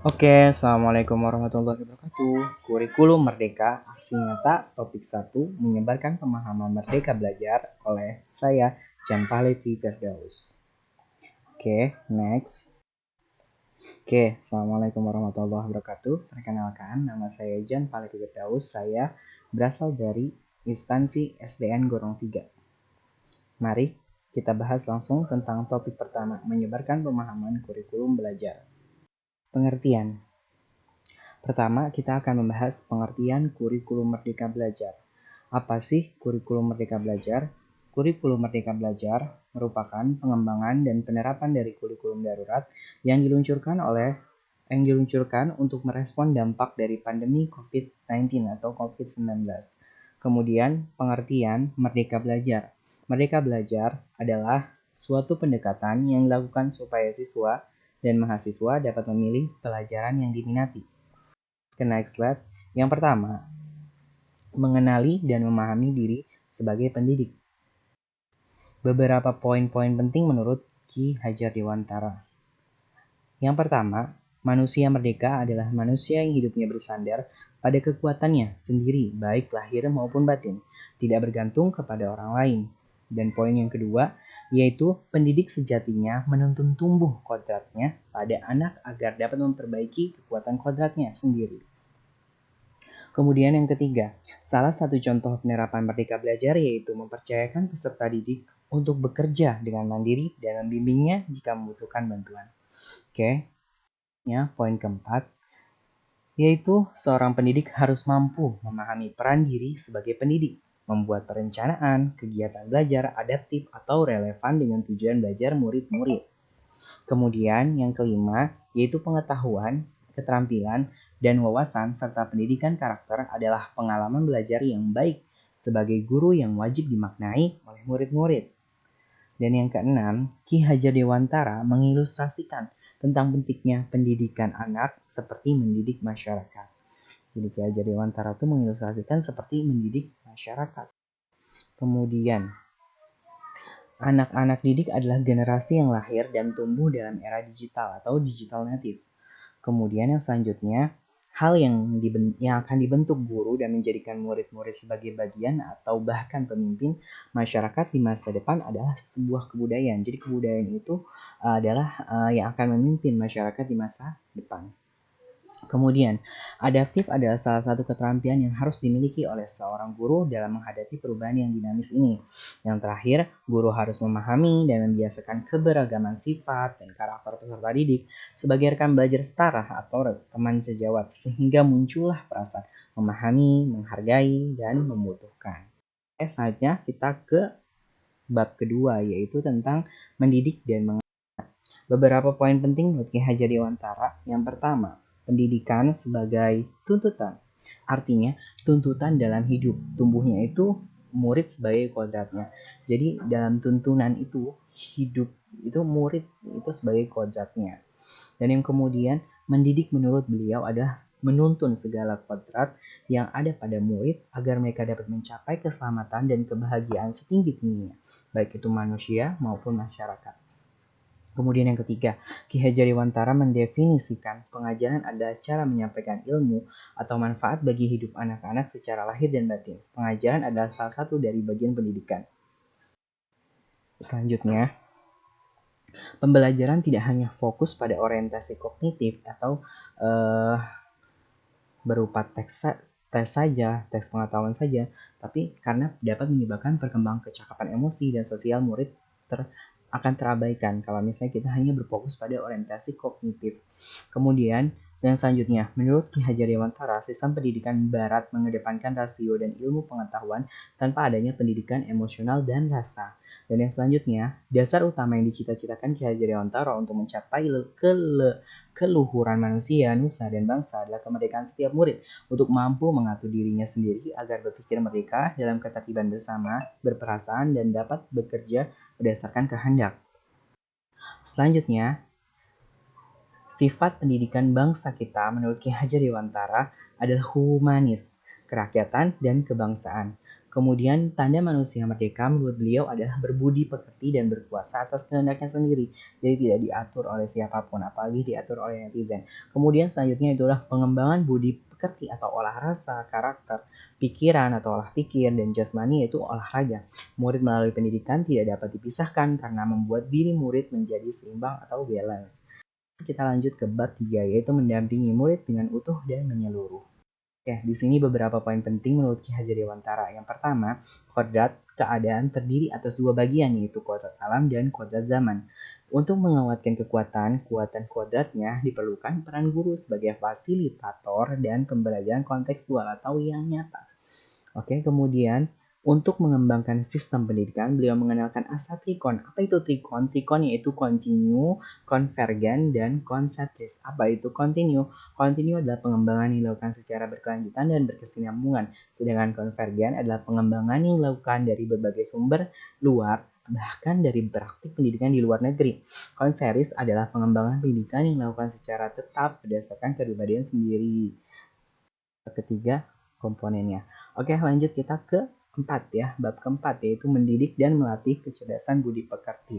Oke, Assalamualaikum warahmatullahi wabarakatuh. Kurikulum Merdeka, aksi nyata, topik 1, menyebarkan pemahaman merdeka belajar oleh saya, Jan Palevi Firdaus. Oke, next. Oke, Assalamualaikum warahmatullahi wabarakatuh. Perkenalkan, nama saya Jan Palevi Firdaus. Saya berasal dari instansi SDN Gorong 3. Mari kita bahas langsung tentang topik pertama, menyebarkan pemahaman kurikulum belajar. Pengertian. Pertama, kita akan membahas pengertian kurikulum Merdeka Belajar. Apa sih kurikulum Merdeka Belajar? Kurikulum Merdeka Belajar merupakan pengembangan dan penerapan dari kurikulum darurat yang diluncurkan untuk merespon dampak dari pandemi COVID-19 atau COVID-19. Kemudian, pengertian Merdeka Belajar. Merdeka Belajar adalah suatu pendekatan yang dilakukan supaya siswa dan mahasiswa dapat memilih pelajaran yang diminati. Ke next slide. Yang pertama, mengenali dan memahami diri sebagai pendidik. Beberapa poin-poin penting menurut Ki Hajar Dewantara. Yang pertama, manusia merdeka adalah manusia yang hidupnya bersandar pada kekuatannya sendiri, baik lahir maupun batin, tidak bergantung kepada orang lain. Dan poin yang kedua, yaitu pendidik sejatinya menuntun tumbuh kodratnya pada anak agar dapat memperbaiki kekuatan kodratnya sendiri. Kemudian yang ketiga, salah satu contoh penerapan Merdeka Belajar yaitu mempercayakan peserta didik untuk bekerja dengan mandiri dan membimbingnya jika membutuhkan bantuan. Oke, poin keempat, yaitu seorang pendidik harus mampu memahami peran diri sebagai pendidik, membuat perencanaan, kegiatan belajar adaptif atau relevan dengan tujuan belajar murid-murid. Kemudian yang kelima, yaitu pengetahuan, keterampilan, dan wawasan serta pendidikan karakter adalah pengalaman belajar yang baik sebagai guru yang wajib dimaknai oleh murid-murid. Dan yang keenam, Ki Hajar Dewantara mengilustrasikan tentang pentingnya pendidikan anak seperti mendidik masyarakat. Jadi Ki Hajar Dewantara itu mengilustrasikan seperti mendidik masyarakat. Kemudian, anak-anak didik adalah generasi yang lahir dan tumbuh dalam era digital atau digital native. Kemudian yang selanjutnya, hal yang akan dibentuk guru dan menjadikan murid-murid sebagai bagian atau bahkan pemimpin masyarakat di masa depan adalah sebuah kebudayaan. Jadi kebudayaan itu adalah yang akan memimpin masyarakat di masa depan. Kemudian, adaptif adalah salah satu keterampilan yang harus dimiliki oleh seorang guru dalam menghadapi perubahan yang dinamis ini. Yang terakhir, guru harus memahami dan membiasakan keberagaman sifat dan karakter peserta didik sebagai rekan belajar setara atau teman sejawat, sehingga muncullah perasaan memahami, menghargai, dan membutuhkan. Selanjutnya kita ke bab kedua, yaitu tentang mendidik dan mengajar. Beberapa poin penting menurut Ki Hajar Dewantara. Yang pertama, pendidikan sebagai tuntutan. Artinya, tuntutan dalam hidup. Tumbuhnya itu murid sebagai kodratnya. Jadi, dalam tuntunan itu, hidup itu murid itu sebagai kodratnya. Dan yang kemudian, mendidik menurut beliau adalah menuntun segala kodrat yang ada pada murid agar mereka dapat mencapai keselamatan dan kebahagiaan setinggi-tingginya, baik itu manusia maupun masyarakat. Kemudian yang ketiga, Ki Hajar Dewantara mendefinisikan pengajaran adalah cara menyampaikan ilmu atau manfaat bagi hidup anak-anak secara lahir dan batin. Pengajaran adalah salah satu dari bagian pendidikan. Selanjutnya, pembelajaran tidak hanya fokus pada orientasi kognitif atau berupa teks saja, teks pengetahuan saja, tapi karena dapat menyebabkan perkembangan kecakapan emosi dan sosial murid akan terabaikan kalau misalnya kita hanya berfokus pada orientasi kognitif. Kemudian yang selanjutnya, menurut Ki Hajar Dewantara, sistem pendidikan barat mengedepankan rasio dan ilmu pengetahuan tanpa adanya pendidikan emosional dan rasa. Dan yang selanjutnya, dasar utama yang dicita-citakan Ki Hajar Dewantara untuk mencapai keluhuran manusia, nusa, dan bangsa adalah kemerdekaan setiap murid untuk mampu mengatur dirinya sendiri agar berpikir merdeka dalam ketertiban bersama, berperasaan, dan dapat bekerja berdasarkan kehendak. Selanjutnya, sifat pendidikan bangsa kita menurut Ki Hajar Dewantara adalah humanis, kerakyatan, dan kebangsaan. Kemudian tanda manusia merdeka menurut beliau adalah berbudi pekerti dan berkuasa atas kehendaknya sendiri. Jadi tidak diatur oleh siapapun, apalagi diatur oleh netizen. Kemudian selanjutnya itulah pengembangan budi pekerti atau olah rasa, karakter, pikiran atau olah pikir, dan jasmani yaitu olahraga. Murid melalui pendidikan tidak dapat dipisahkan karena membuat diri murid menjadi seimbang atau balance. Kita lanjut ke bab 3 yaitu mendampingi murid dengan utuh dan menyeluruh. Oke, di sini beberapa poin penting menurut Ki Hajar Dewantara. Yang pertama, kodrat keadaan terdiri atas dua bagian, yaitu kodrat alam dan kodrat zaman. Untuk menguatkan kuatan kodratnya diperlukan peran guru sebagai fasilitator dan pembelajaran kontekstual atau yang nyata. Oke, kemudian untuk mengembangkan sistem pendidikan, beliau mengenalkan asa trikon. Apa itu trikon? Trikon yaitu continue, konvergen, dan konsentris. Apa itu continue? Continue adalah pengembangan yang dilakukan secara berkelanjutan dan berkesinambungan. Sedangkan konvergen adalah pengembangan yang dilakukan dari berbagai sumber luar, bahkan dari praktik pendidikan di luar negeri. Konsentris adalah pengembangan pendidikan yang dilakukan secara tetap berdasarkan kepribadian sendiri. Ketiga, komponennya. Oke, lanjut kita ke keempat ya, bab keempat yaitu mendidik dan melatih kecerdasan budi pekerti.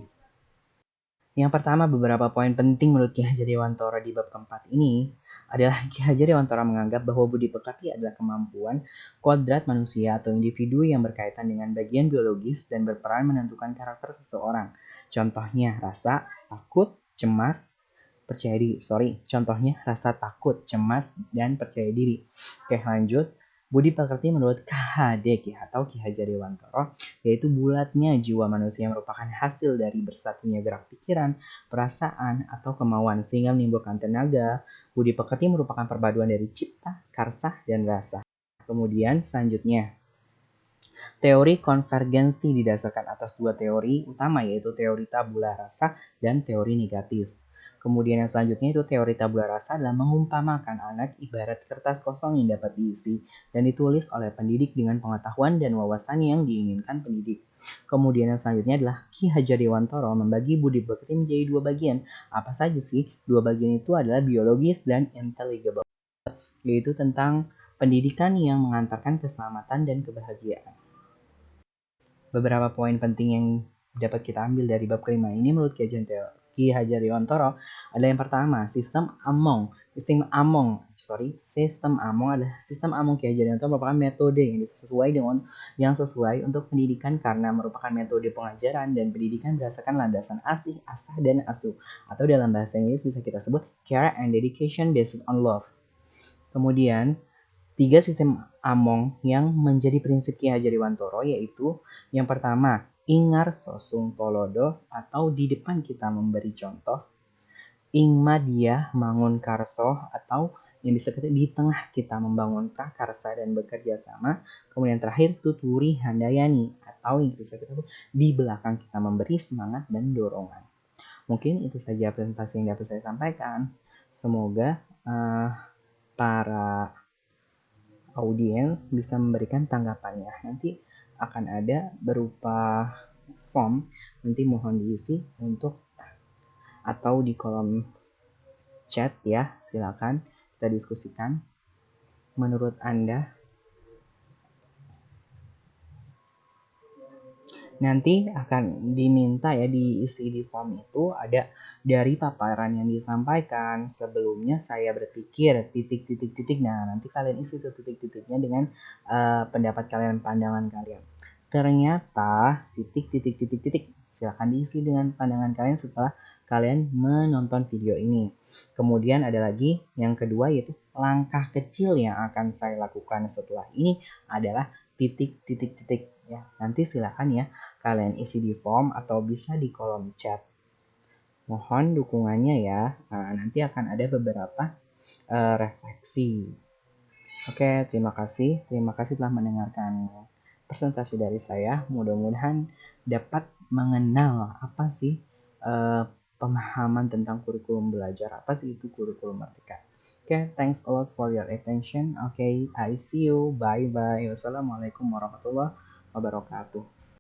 Yang pertama, beberapa poin penting menurut Ki Hajar Dewantara di bab keempat ini adalah Ki Hajar Dewantara menganggap bahwa budi pekerti adalah kemampuan kodrat manusia atau individu yang berkaitan dengan bagian biologis dan berperan menentukan karakter seseorang. Contohnya rasa takut, cemas, percaya diri. Contohnya rasa takut, cemas, dan percaya diri. Oke, lanjut. Budi pekerti menurut KHD atau Ki Hajar Dewantara yaitu bulatnya jiwa manusia merupakan hasil dari bersatunya gerak pikiran, perasaan, atau kemauan sehingga menimbulkan tenaga. Budi pekerti merupakan perpaduan dari cipta, karsa, dan rasa. Kemudian selanjutnya, teori konvergensi didasarkan atas dua teori utama yaitu teori tabula rasa dan teori negatif. Kemudian yang selanjutnya itu teori tabula rasa adalah mengumpamakan anak ibarat kertas kosong yang dapat diisi dan ditulis oleh pendidik dengan pengetahuan dan wawasan yang diinginkan pendidik. Kemudian yang selanjutnya adalah Ki Hajar Dewantara membagi budi pekerti menjadi dua bagian. Apa saja sih? Dua bagian itu adalah biologis dan intelligible, yaitu tentang pendidikan yang mengantarkan keselamatan dan kebahagiaan. Beberapa poin penting yang dapat kita ambil dari bab kelima ini menurut Ki Hajar Dewantara adalah yang pertama, sistem Among. Sistem Among adalah sistem Among Ki Hajar Dewantara merupakan metode yang sesuai untuk pendidikan karena merupakan metode pengajaran dan pendidikan berdasarkan landasan asih, asah, dan asuh. Atau dalam bahasa Inggris bisa kita sebut care and dedication based on love. Kemudian, tiga sistem Among yang menjadi prinsip Ki Hajar Dewantara yaitu yang pertama, ingar sosung tolodo atau di depan kita memberi contoh. Ingma dia mangun karso atau yang bisa kita di tengah kita membangun prakarsa dan bekerja sama. Kemudian terakhir tuturi handayani atau yang bisa kita di belakang kita memberi semangat dan dorongan. Mungkin itu saja presentasi yang dapat saya sampaikan. Semoga para audiens bisa memberikan tanggapannya. Nanti akan ada berupa form, nanti mohon diisi untuk atau di kolom chat ya, silakan kita diskusikan menurut Anda. Nanti akan diminta ya diisi di form itu ada dari paparan yang disampaikan. Sebelumnya saya berpikir titik-titik-titik. Nah, nanti kalian isi tuh titik-titiknya dengan pendapat kalian, pandangan kalian. Ternyata titik-titik-titik-titik. Silakan diisi dengan pandangan kalian setelah kalian menonton video ini. Kemudian ada lagi yang kedua yaitu langkah kecil yang akan saya lakukan setelah ini adalah titik-titik-titik ya. Nanti silakan ya kalian isi di form atau bisa di kolom chat. Mohon dukungannya ya. Nah, nanti akan ada beberapa refleksi. Oke, terima kasih. Terima kasih telah mendengarkan presentasi dari saya. Mudah-mudahan dapat mengenal apa sih pemahaman tentang kurikulum belajar. Apa sih itu kurikulum merdeka. Oke, thanks a lot for your attention. Oke, I see you. Bye-bye. Wassalamualaikum warahmatullahi wabarakatuh.